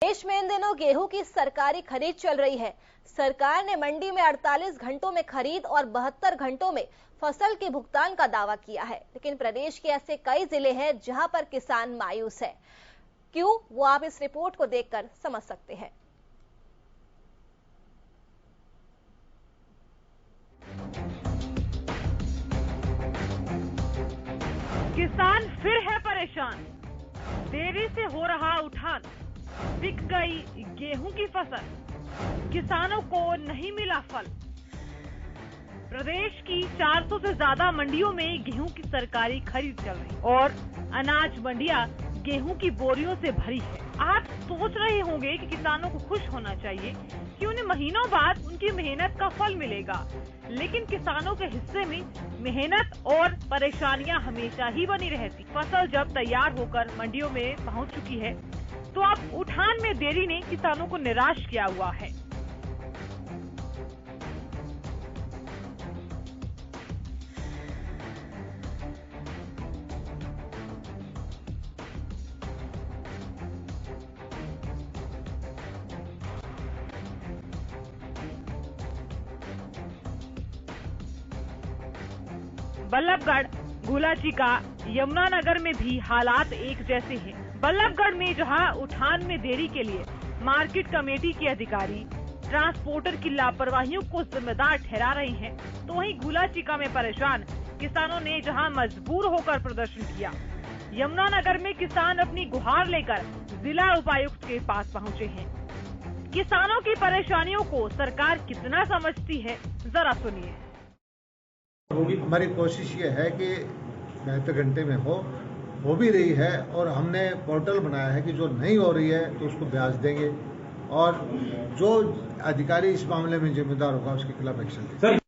देश में इन दिनों गेहूं की सरकारी खरीद चल रही है। सरकार ने मंडी में 48 घंटों में खरीद और 72 घंटों में फसल के भुगतान का दावा किया है, लेकिन प्रदेश के ऐसे कई जिले हैं जहां पर किसान मायूस है। क्यों, वो आप इस रिपोर्ट को देखकर समझ सकते हैं। किसान फिर है परेशान, देरी से हो रहा उठान, बिक गई गेहूं की फसल, किसानों को नहीं मिला फल। प्रदेश की 400 से ज्यादा मंडियों में गेहूं की सरकारी खरीद चल रही और अनाज मंडियां गेहूं की बोरियों से भरी है। आप सोच रहे होंगे कि किसानों को खुश होना चाहिए कि उन्हें महीनों बाद उनकी मेहनत का फल मिलेगा, लेकिन किसानों के हिस्से में मेहनत और परेशानियां हमेशा ही बनी रहती। फसल जब तैयार होकर मंडियों में पहुंच चुकी है तो अब उठान में देरी ने किसानों को निराश किया हुआ है। बल्लभगढ़, गुलाचिका, यमुनानगर में भी हालात एक जैसे हैं। बल्लभगढ़ में जहां उठान में देरी के लिए मार्केट कमेटी के अधिकारी ट्रांसपोर्टर की लापरवाहियों को जिम्मेदार ठहरा रहे हैं, तो वहीं गुलाचिका में परेशान किसानों ने जहां मजबूर होकर प्रदर्शन किया। यमुनानगर में किसान अपनी गुहार लेकर जिला उपायुक्त के पास पहुंचे हैं। किसानों की परेशानियों को सरकार कितना समझती है, जरा सुनिए। हमारी कोशिश ये है कि 72 घंटे में हो भी रही है, और हमने पोर्टल बनाया है कि जो नहीं हो रही है तो उसको ब्याज देंगे, और जो अधिकारी इस मामले में जिम्मेदार होगा उसके खिलाफ एक्शन लेंगे।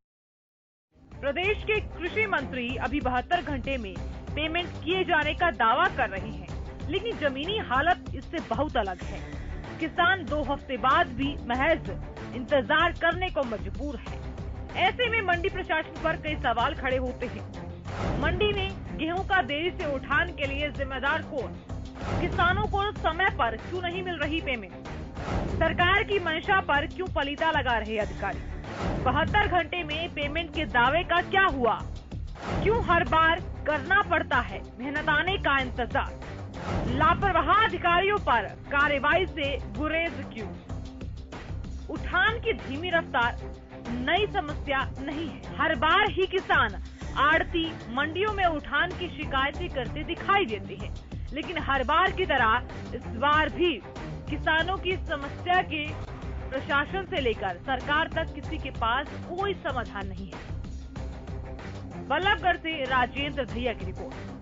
प्रदेश के कृषि मंत्री अभी 72 घंटे में पेमेंट किए जाने का दावा कर रहे हैं, लेकिन जमीनी हालत इससे बहुत अलग है। किसान 2 हफ्ते बाद भी महज इंतजार करने को मजबूर है। ऐसे में मंडी प्रशासन पर कई सवाल खड़े होते हैं। मंडी में गेहूं का देरी से उठान के लिए जिम्मेदार कौन? किसानों को समय पर क्यों नहीं मिल रही पेमेंट? सरकार की मंशा पर क्यों पलीता लगा रहे अधिकारी? 72 घंटे में पेमेंट के दावे का क्या हुआ? क्यों हर बार करना पड़ता है मेहनताने का इंतजार? लापरवाह अधिकारियों पर कार्रवाई से गुरेज क्यों? उठान की धीमी रफ्तार नई समस्या नहीं है। हर बार ही किसान आड़ती मंडियों में उठान की शिकायतें करते दिखाई देते हैं, लेकिन हर बार की तरह इस बार भी किसानों की समस्या के प्रशासन से लेकर सरकार तक किसी के पास कोई समाधान नहीं है। बल्लभगढ़ से राजेंद्र धैया की रिपोर्ट।